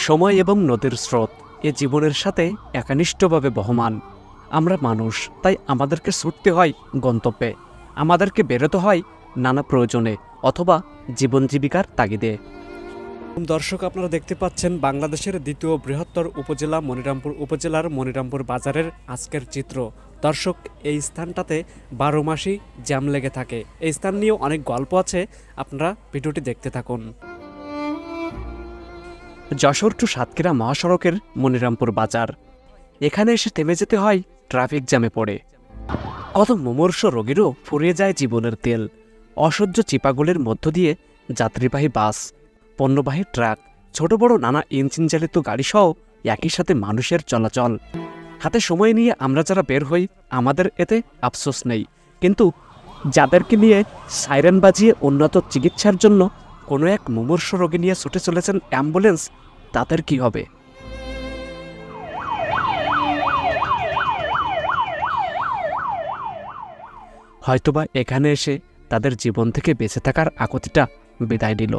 সময় এবং নদীর স্রোত এ জীবনের সাথে একনিষ্ঠভাবে বহমান। আমরা মানুষ, তাই আমাদেরকে ছুটতে হয় গন্তব্যে, আমাদেরকে বেরোতে হয় নানা প্রয়োজনে অথবা জীবন জীবিকার তাগিদে। দর্শক, আপনারা দেখতে পাচ্ছেন বাংলাদেশের দ্বিতীয় বৃহত্তর উপজেলা মনিরামপুর উপজেলার মনিরামপুর বাজারের আজকের চিত্র। দর্শক, এই স্থানটাতে 12 মাসই জ্যাম লেগে থাকে। এই স্থান নিয়েও অনেক গল্প আছে, আপনারা ভিডিওটি দেখতে থাকুন। যশোর টু সাতক্ষীরা মহাসড়কের মনিরামপুর বাজার, এখানে এসে থেমে যেতে হয় ট্রাফিক জ্যামে পড়ে। কত মুমূর্ষ রোগীরও ফুরিয়ে যায় জীবনের তেল। অসহ্য চিপাগুলির মধ্য দিয়ে যাত্রীবাহী বাস, পণ্যবাহী ট্রাক, ছোট বড় নানা ইঞ্জিন চালিত গাড়িসহ একই সাথে মানুষের চলাচল। হাতে সময় নিয়ে আমরা যারা বের হই, আমাদের এতে আফসোস নেই, কিন্তু যাদেরকে নিয়ে সাইরেন বাজিয়ে উন্নত চিকিৎসার জন্য কোনো এক মুমূর্ষ রোগী নিয়ে ছুটে চলেছেন অ্যাম্বুলেন্স, তাদের কি হবে? হয়তোবা এখানে এসে তাদের জীবন থেকে বেঁচে থাকার আকুতিটা বিদায় নিল।